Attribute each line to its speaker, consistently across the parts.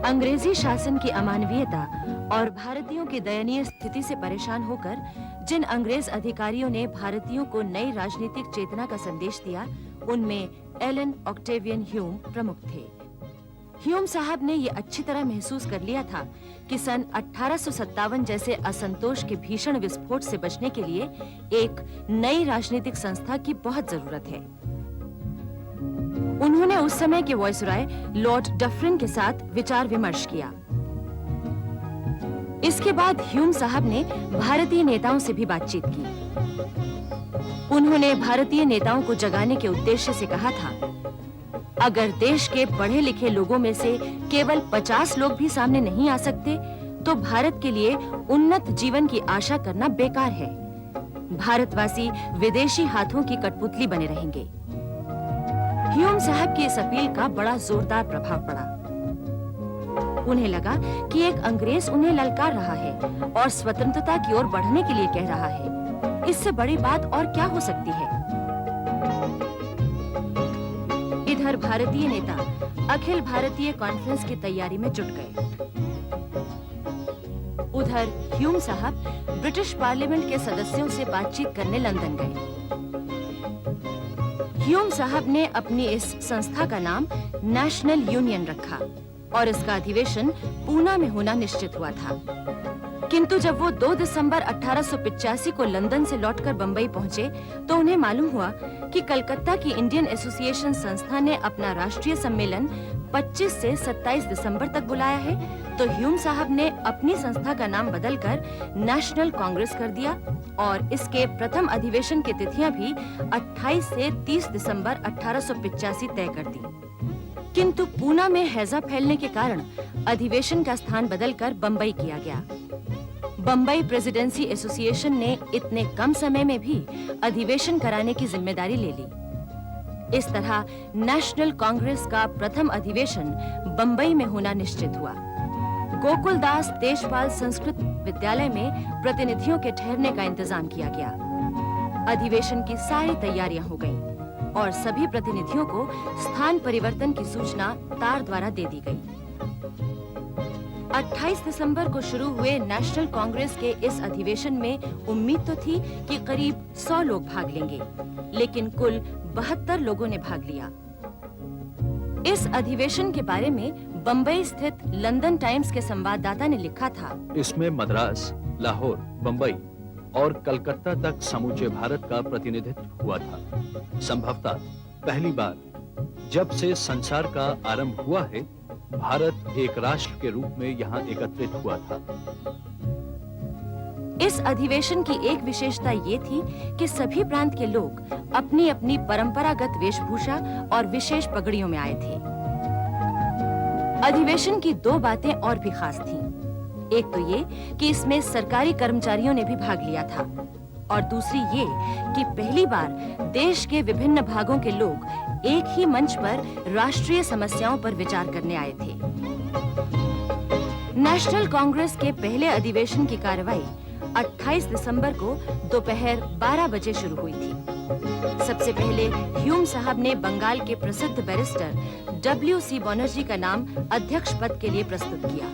Speaker 1: अंग्रेजी शासन की अमानवीयता और भारतीयों की दयनीय स्थिति से परेशान होकर जिन अंग्रेज अधिकारियों ने भारतीयों को नई राजनीतिक चेतना का संदेश दिया, उनमें एलन ऑक्टेवियन ह्यूम प्रमुख थे। ह्यूम साहब ने यह अच्छी तरह महसूस कर लिया था कि सन 1857 जैसे असंतोष के भीषण विस्फोट से बचने के लिए एक नई राजनीतिक संस्था की बहुत जरूरत है। उन्होंने उस समय के वायसराय लॉर्ड डफरिन के साथ विचार विमर्श किया। इसके बाद ह्यूम साहब ने भारतीय नेताओं से भी बातचीत की। उन्होंने भारतीय नेताओं को जगाने के उद्देश्य से कहा था, अगर देश के पढ़े लिखे लोगों में से केवल 50 लोग भी सामने नहीं आ सकते, तो भारत के लिए उन्नत जीवन की आशा करना बेकार है। भारतवासी विदेशी हाथों की कठपुतली बने रहेंगे। ह्यूम साहब की इस अपील का बड़ा जोरदार प्रभाव पड़ा। उन्हें लगा कि एक अंग्रेज उन्हें ललकार रहा है और स्वतंत्रता की ओर बढ़ने के लिए कह रहा है। इससे बड़ी बात और क्या हो सकती है? इधर भारतीय नेता अखिल भारतीय कॉन्फ्रेंस की तैयारी में जुट गए। उधर ह्यूम साहब ब्रिटिश पार्लियामेंट के सदस्यों से बातचीत करने लंदन गए। ह्यूम साहब ने अपनी इस संस्था का नाम नेशनल यूनियन रखा और इसका अधिवेशन पूना में होना निश्चित हुआ था। किंतु जब वो 2 दिसंबर 1885 को लंदन से लौटकर बंबई पहुंचे, तो उन्हें मालूम हुआ कि कलकत्ता की इंडियन एसोसिएशन संस्था ने अपना राष्ट्रीय सम्मेलन 25 से 27 दिसंबर तक बुलाया है। तो ह्यूम साहब ने अपनी संस्था का नाम बदलकर नेशनल कांग्रेस कर दिया और इसके प्रथम अधिवेशन की तिथियां भी 28 से 30 दिसंबर 1885 तय कर दी। किंतु पूना में हैजा फैलने के कारण अधिवेशन का स्थान बदलकर बंबई किया गया। बंबई प्रेसिडेंसी एसोसिएशन ने इतने कम समय में भी अधिवेशन कराने की जिम्मेदारी ले ली। इस तरह नेशनल कांग्रेस का प्रथम अधिवेशन बंबई में होना निश्चित हुआ। गोकुलदास तेजपाल संस्कृत विद्यालय में प्रतिनिधियों के ठहरने का इंतजाम किया गया। अधिवेशन की सारी तैयारियां हो गईं और सभी प्रतिनिधियों को स्थान परिवर्तन की सूचना तार द्वारा दे दी गई। 28 दिसंबर को शुरू हुए नेशनल कांग्रेस के इस अधिवेशन में उम्मीद तो थी कि करीब 100 लोग भाग लेंगे, लेकिन कुल 72 लोगों ने भाग लिया। इस अधिवेशन के बारे में बंबई स्थित लंदन टाइम्स के संवाददाता ने लिखा था,
Speaker 2: इसमें मद्रास, लाहौर, बंबई और कलकत्ता तक समूचे भारत का प्रतिनिधित्व हुआ था। संभवतः पहली बार जब से संसार का आरंभ हुआ है, भारत एक राष्ट्र के रूप में यहाँ एकत्रित हुआ था।
Speaker 1: इस अधिवेशन की एक विशेषता ये थी कि सभी प्रांत के लोग अपनी अपनी परंपरागत वेशभूषा और विशेष पगड़ियों में आए थे। अधिवेशन की 2 बातें और भी खास थीं। एक तो ये कि इसमें सरकारी कर्मचारियों ने भी भाग लिया था और दूसरी ये कि पहली बार देश के विभिन्न भागों के लोग एक ही मंच पर राष्ट्रीय समस्याओं पर विचार करने आए थे। नेशनल कांग्रेस के पहले अधिवेशन की कार्रवाई 28 दिसंबर को दोपहर 12 बजे शुरू हुई थी। सबसे पहले ह्यूम साहब ने बंगाल के प्रसिद्ध बैरिस्टर W.C. बनर्जी का नाम अध्यक्ष पद के लिए प्रस्तुत किया।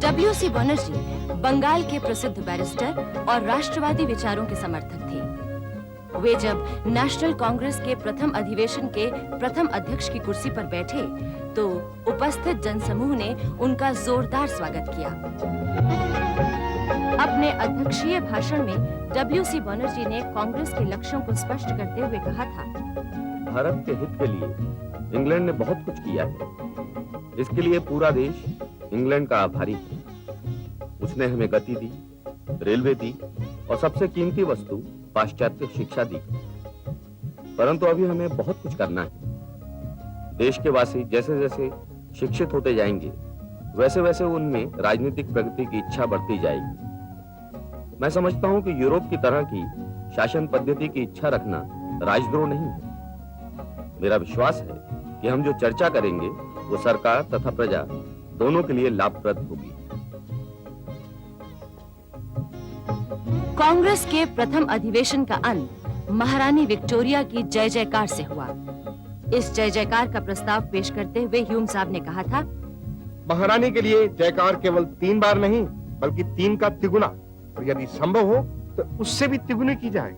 Speaker 1: W.C. बनर्जी बंगाल के प्रसिद्ध बैरिस्टर और राष्ट्रवादी विचारों के समर्थक थे। वे जब नेशनल कांग्रेस के प्रथम अधिवेशन के प्रथम अध्यक्ष की कुर्सी पर बैठे, तो उपस्थित जनसमूह ने उनका जोरदार स्वागत किया। अपने अध्यक्षीय भाषण में W.C. बनर्जी ने कांग्रेस के लक्ष्यों को स्पष्ट करते हुए कहा था,
Speaker 3: भारत के हित के लिए इंग्लैंड ने बहुत कुछ किया है। इसके लिए पूरा देश इंग्लैंड का आभारी है। उसने हमें गति दी, रेलवे दी और सबसे कीमती वस्तु पाश्चात्य शिक्षा दी। परंतु अभी हमें बहुत कुछ करना है। देश के वासी जैसे जैसे शिक्षित होते जाएंगे, वैसे वैसे उनमें राजनीतिक प्रगति की इच्छा बढ़ती जाएगी। मैं समझता हूं कि यूरोप की तरह की शासन पद्धति की इच्छा रखना राजद्रोह नहीं है। मेरा विश्वास है कि हम जो चर्चा करेंगे वो सरकार तथा प्रजा दोनों के लिए लाभप्रद होगी।
Speaker 1: कांग्रेस के प्रथम अधिवेशन का अंत महारानी विक्टोरिया की जय जयकार से हुआ। इस जय जयकार का प्रस्ताव पेश करते हुए ह्यूम साहब ने कहा था,
Speaker 4: महारानी के लिए जयकार केवल 3 बार नहीं बल्कि 3 का तिगुना, और यदि संभव हो तो उससे भी तिगुनी की जाए।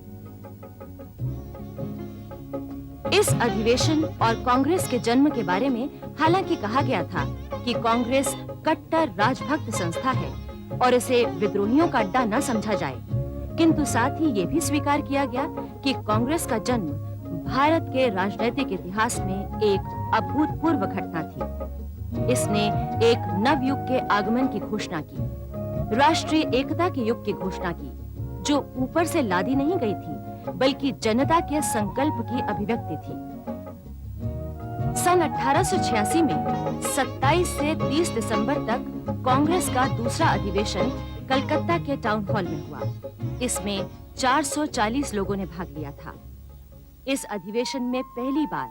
Speaker 1: इस अधिवेशन और कांग्रेस के जन्म के बारे में हालांकि कहा गया था कि कांग्रेस कट्टर राजभक्त संस्था है और इसे विद्रोहियों का अड्डा न समझा जाए, किंतु साथ ही ये भी स्वीकार किया गया कि कांग्रेस का जन्म भारत के राजनीतिक इतिहास में एक अभूतपूर्व घटना थी। इसने एक नव युग के आगमन की घोषणा की, राष्ट्रीय एकता के युग की घोषणा की, जो ऊपर से लादी नहीं गई थी बल्कि जनता के संकल्प की अभिव्यक्ति थी। सन 1886 में 27 से 30 दिसंबर तक कांग्रेस का दूसरा अधिवेशन कलकत्ता के टाउन हॉल में हुआ। इसमें 440 लोगों ने भाग लिया था। इस अधिवेशन में पहली बार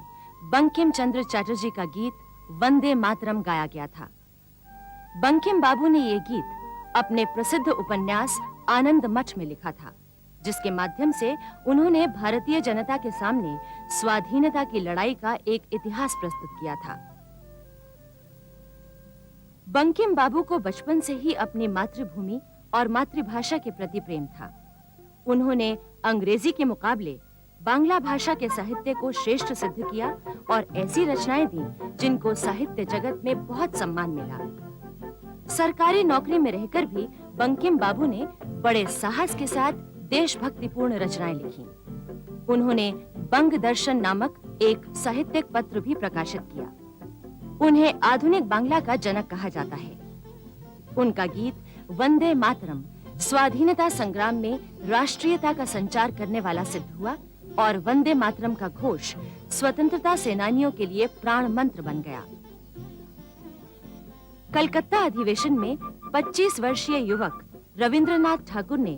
Speaker 1: बंकिम चंद्र चटर्जी का गीत वंदे मातरम गाया गया था। बंकिम बाबू ने ये गीत अपने प्रसिद्ध उपन्यास आनंद मठ में लिखा था, जिसके माध्यम से उन्होंने भारतीय जनता के सामने स्वाधीनता की लड़ाई का एक इतिहास प्रस्तुत किया था। बंकिम बाबू को बचपन से ही अपनी मातृभूमि और मातृभाषा के प्रति प्रेम था। उन्होंने अंग्रेजी के मुकाबले बांग्ला भाषा के साहित्य को श्रेष्ठ सिद्ध किया और ऐसी रचनाएं दी जिनको साहित्य जगत में बहुत सम्मान मिला। सरकारी नौकरी में रहकर भी बंकिम बाबू ने बड़े साहस के साथ देशभक्तिपूर्ण रचनाएं लिखी। उन्होंने बंग दर्शन नामक एक साहित्यिक पत्र भी प्रकाशित किया। उन्हें आधुनिक बांग्ला का जनक कहा जाता है। उनका गीत वंदे मातरम स्वाधीनता संग्राम में राष्ट्रीयता का संचार करने वाला सिद्ध हुआ और वंदे मातरम का घोष स्वतंत्रता सेनानियों के लिए प्राण मंत्र बन गया। कलकत्ता अधिवेशन में 25 वर्षीय युवक रविंद्रनाथ ठाकुर ने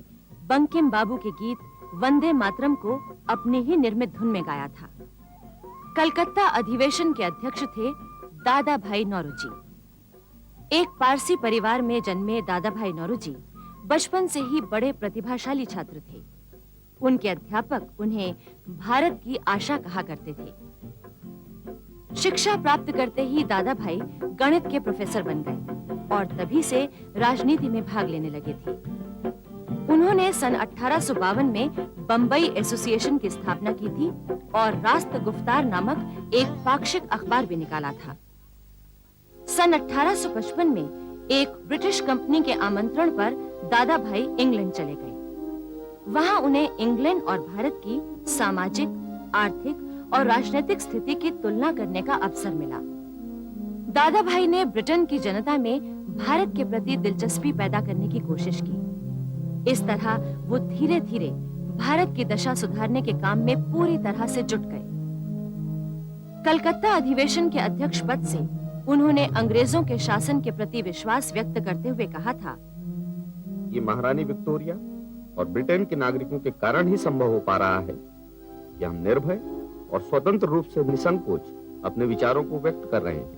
Speaker 1: बंकिम बाबू के गीत वंदे मातरम को अपनी ही निर्मित धुन में गाया था। कलकत्ता अधिवेशन के अध्यक्ष थे दादा भाई नौरोजी। एक पारसी परिवार में जन्मे दादा भाई नौरोजी बचपन से ही बड़े प्रतिभाशाली छात्र थे। उनके अध्यापक उन्हें भारत की आशा कहा करते थे। शिक्षा प्राप्त करते ही दादा भाई गणित के प्रोफेसर बन गए और तभी से राजनीति में भाग लेने लगे थे। उन्होंने सन 1852 में बंबई एसोसिएशन की स्थापना की थी और रास्त गुफ्तार नामक एक पाक्षिक अखबार भी निकाला था। सन 1855 में एक ब्रिटिश कंपनी के आमंत्रण पर दादा भाई इंग्लैंड चले गए। वहां उन्हें इंग्लैंड और भारत की सामाजिक, आर्थिक और राजनीतिक स्थिति की तुलना करने का अवसर मिला। दादा भाई ने ब्रिटेन की जनता में भारत के प्रति दिलचस्पी पैदा करने की कोशिश की। इस तरह वो धीरे धीरे भारत की दशा सुधारने के काम में पूरी तरह से जुट गए। कलकत्ता अधिवेशन के अध्यक्ष पद से उन्होंने अंग्रेजों के शासन के प्रति विश्वास व्यक्त करते हुए कहा था,
Speaker 3: ये महारानी विक्टोरिया और ब्रिटेन के नागरिकों के कारण ही संभव हो पा रहा है कि हम निर्भय और स्वतंत्र रूप से निसंकोच अपने विचारों को व्यक्त कर रहे हैं।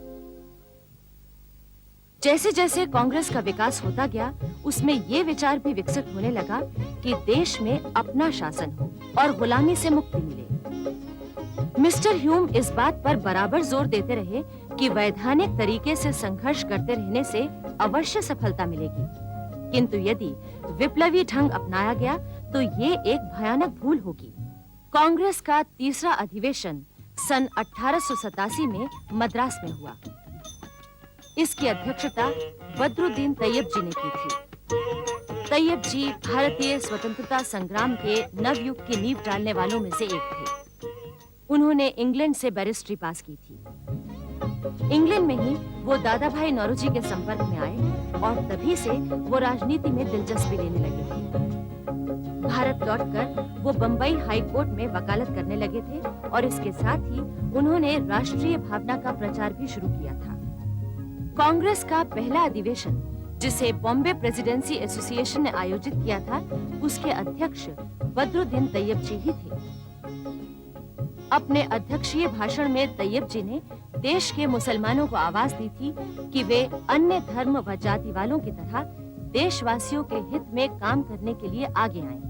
Speaker 1: जैसे जैसे कांग्रेस का विकास होता गया, उसमें ये विचार भी विकसित होने लगा कि देश में अपना शासन हो और गुलामी से मुक्ति मिले। मिस्टर ह्यूम इस बात पर बराबर जोर देते रहे कि वैधानिक तरीके से संघर्ष करते रहने से अवश्य सफलता मिलेगी, किंतु यदि विप्लवी ढंग अपनाया गया तो ये एक भयानक भूल होगी। कांग्रेस का तीसरा अधिवेशन सन 1887 में मद्रास में हुआ। इसकी अध्यक्षता बद्रुद्दीन तैयब जी ने की थी। तैयब जी भारतीय स्वतंत्रता संग्राम के नवयुग की नींव डालने वालों में से एक थे। उन्होंने इंग्लैंड से बैरिस्ट्री पास की थी। इंग्लैंड में ही वो दादा भाई नौरोजी के संपर्क में आए और तभी से वो राजनीति में दिलचस्पी लेने लगे थे। भारत लौटकर वो बंबई हाई कोर्ट में वकालत करने लगे थे और इसके साथ ही उन्होंने राष्ट्रीय भावना का प्रचार भी शुरू किया था। कांग्रेस का पहला अधिवेशन, जिसे बॉम्बे प्रेसिडेंसी एसोसिएशन ने आयोजित किया था, उसके अध्यक्ष बद्रुद्दीन तैयब जी ही थे। अपने अध्यक्षीय भाषण में तैयब जी ने देश के मुसलमानों को आवाज दी थी कि वे अन्य धर्म व जाति वालों की तरह देशवासियों के हित में काम करने के लिए आगे आएं।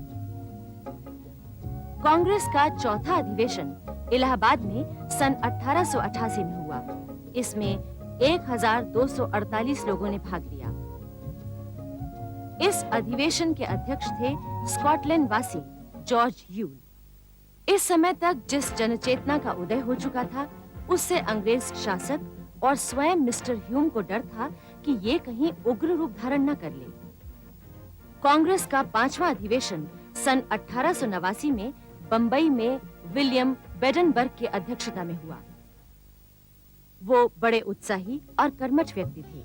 Speaker 1: कांग्रेस का चौथा अधिवेशन इलाहाबाद में सन 1888 में हुआ। इसमें 1248 लोगों ने भाग लिया। इस अधिवेशन के अध्यक्ष थे स्कॉटलैंड वासी जॉर्ज यूल। इस समय तक जिस जनचेतना का उदय हो चुका था, उससे अंग्रेज शासक और स्वयं मिस्टर ह्यूम को डर था कि ये कहीं उग्र रूप धारण न कर ले। कांग्रेस का 5वां अधिवेशन सन 1889 में बंबई में विलियम बेडनबर्ग की अध्यक्षता में हुआ। वो बड़े उत्साही और कर्मठ व्यक्ति थे।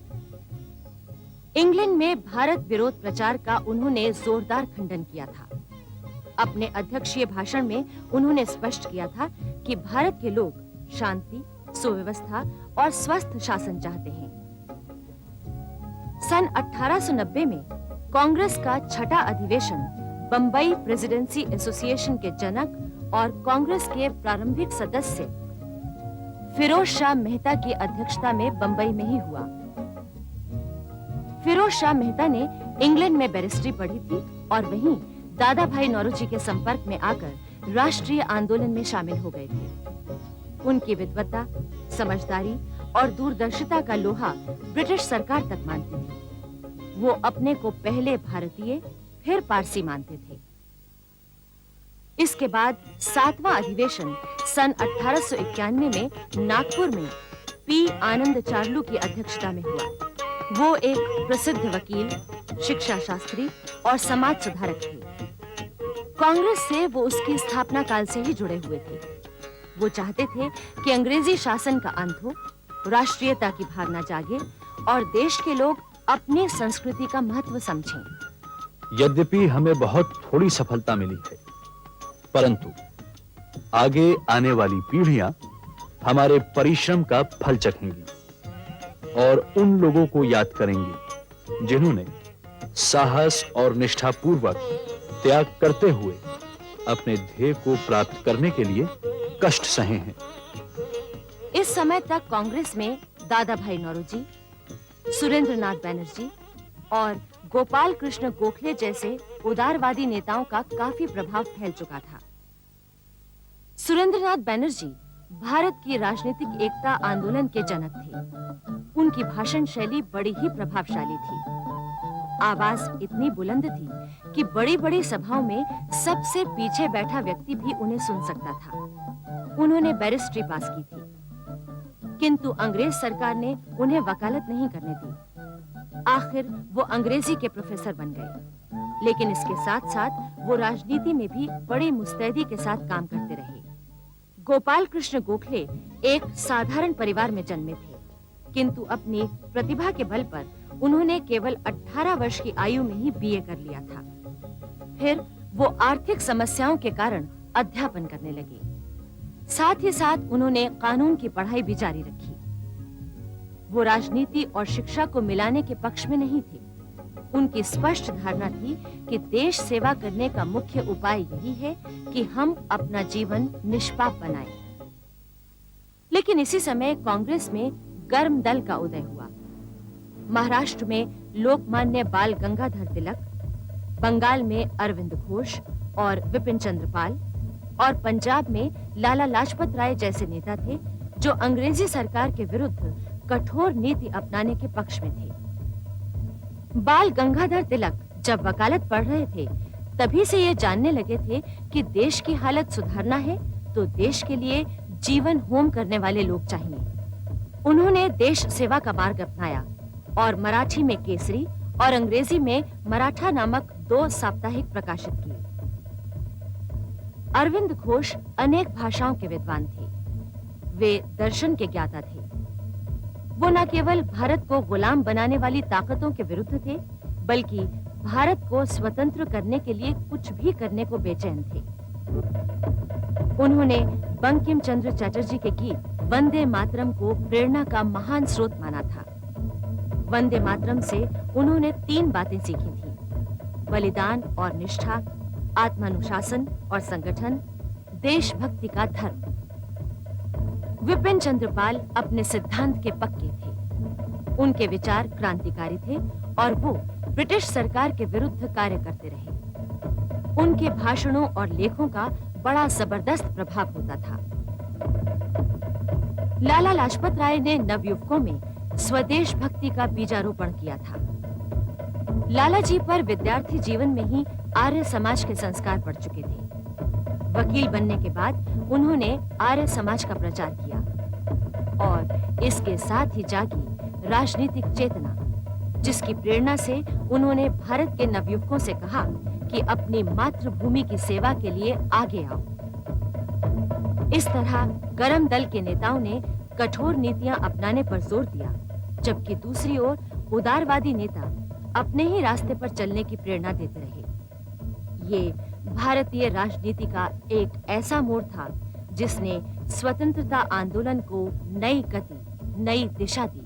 Speaker 1: इंग्लैंड में भारत विरोध प्रचार का उन्होंने जोरदार खंडन किया था। अपने अध्यक्षीय भाषण में उन्होंने स्पष्ट किया था कि भारत के लोग शांति, सुव्यवस्था और स्वस्थ शासन चाहते हैं। सन 1890 में कांग्रेस का 6ठा अधिवेशन बंबई प्रेसिडेंसी एसोसिएशन के जनक और कांग्रेस के प्रारंभिक सदस्य फिरोज शाह मेहता की अध्यक्षता में बंबई में ही हुआ। फिरोज शाह मेहता ने इंग्लैंड में बैरिस्ट्री पढ़ी थी और वहीं दादा भाई नौरोजी के संपर्क में आकर राष्ट्रीय आंदोलन में शामिल हो गए थे। उनकी विद्वता, समझदारी और दूरदर्शिता का लोहा ब्रिटिश सरकार तक मानती थी। वो अपने को पहले भारतीय फिर पारसी मानते थे। इसके बाद 7वां अधिवेशन सन 1891 में नागपुर में पी आनंद चार्लू की अध्यक्षता में हुआ। वो एक प्रसिद्ध वकील, शिक्षा शास्त्री और समाज सुधारक थे। कांग्रेस से वो उसकी स्थापना काल से ही जुड़े हुए थे। वो चाहते थे कि अंग्रेजी शासन का अंत हो, राष्ट्रीयता की भावना जागे और देश के लोग अपनी संस्कृति का महत्व समझें।
Speaker 2: यद्यपि हमें बहुत थोड़ी सफलता मिली है, परंतु आगे आने वाली पीढ़ियां हमारे परिश्रम का फल चखेंगी और उन लोगों को याद करेंगी जिन्होंने साहस और निष्ठापूर्वक त्याग करते हुए अपने ध्येय को प्राप्त करने के लिए कष्ट सहे हैं।
Speaker 1: इस समय तक कांग्रेस में दादा भाई नौरोजी, सुरेंद्रनाथ बैनर्जी और गोपाल कृष्ण गोखले जैसे उदारवादी नेताओं का काफी प्रभाव फैल चुका था। सुरेंद्रनाथ बैनर्जी भारत की राजनीतिक एकता आंदोलन के जनक थे। उनकी भाषण शैली बड़ी ही प्रभावशाली थी। आवाज इतनी बुलंद थी कि बड़ी-बड़ी सभाओं में सबसे पीछे बैठा व्यक्ति भी उन्हें सुन सकता था। उन्होंने बैरिस्ट्री पास की थी, किंतु अंग्रेज सरकार ने उन्हें वकालत नहीं करने दी। आखिर वो अंग्रेजी के प्रोफेसर बन गए, लेकिन इसके साथ-साथ वो राजनीति में भी बड़ी मुस्तैदी के साथ काम करते रहे। गोपाल कृष्ण गोखले एक साधारण परिवार में जन्मे थे, किंतु अपनी प्रतिभा के बल पर उन्होंने केवल 18 वर्ष की आयु में ही बीए कर लिया था। फिर वो आर्थिक समस्याओं के कारण अध्यापन करने लगे। साथ ही साथ उन्होंने कानून की पढ़ाई भी जारी रखी। वो राजनीति और शिक्षा को मिलाने के पक्ष में नहीं थे। उनकी स्पष्ट धारणा थी कि देश सेवा करने का मुख्य उपाय यही है कि हम अपना जीवन निष्पाप बनाएं। लेकिन इसी समय कांग्रेस में गर्म दल का उदय हुआ। महाराष्ट्र में लोकमान्य बाल गंगाधर तिलक, बंगाल में अरविंद घोष और विपिन चंद्र पाल और पंजाब में लाला लाजपत राय जैसे नेता थे जो अंग्रेजी सरकार के विरुद्ध कठोर नीति अपनाने के पक्ष में थे। बाल गंगाधर तिलक जब वकालत पढ़ रहे थे, तभी से ये जानने लगे थे कि देश की हालत सुधारना है तो देश के लिए जीवन होम करने वाले लोग चाहिए। उन्होंने देश सेवा का मार्ग अपनाया और मराठी में केसरी और अंग्रेजी में मराठा नामक 2 साप्ताहिक प्रकाशित किए। अरविंद घोष अनेक भाषाओं के विद्वान थे। वे दर्शन के ज्ञाता थे। वो न केवल भारत को गुलाम बनाने वाली ताकतों के विरुद्ध थे, बल्कि भारत को स्वतंत्र करने के लिए कुछ भी करने को बेचैन थे। उन्होंने बंकिम चंद्र चटर्जी के गीत वंदे मातरम को प्रेरणा का महान स्रोत माना था। वंदे मातरम से उन्होंने 3 बातें सीखी थी: बलिदान और निष्ठा, आत्मानुशासन और संगठन, देशभक्ति का धर्म। विपिन चंद्र पाल अपने सिद्धांत के पक्के थे। उनके विचार क्रांतिकारी थे और वो ब्रिटिश सरकार के विरुद्ध कार्य करते रहे। उनके भाषणों और लेखों का बड़ा जबरदस्त प्रभाव होता था। लाला लाजपत राय ने नवयुवकों में स्वदेश भक्ति का बीजारोपण किया था। लाला जी पर विद्यार्थी जीवन में ही आर्य समाज के संस्कार पड़ चुके थे। वकील बनने के बाद उन्होंने आर्य समाज का प्रचार किया और इसके साथ ही जागी राजनीतिक चेतना, जिसकी प्रेरणा से उन्होंने भारत के नवयुवकों से कहा कि अपनी मातृभूमि की सेवा के लिए आगे आओ। इस तरह गरम दल के नेताओं ने कठोर नीतियां अपनाने पर जोर दिया, जबकि दूसरी ओर उदारवादी नेता अपने ही रास्ते पर चलने की प्रेरणा देते रहे। ये भारतीय राजनीति का एक ऐसा मोड़ था जिसने स्वतंत्रता आंदोलन को नई गति, नई दिशा दी।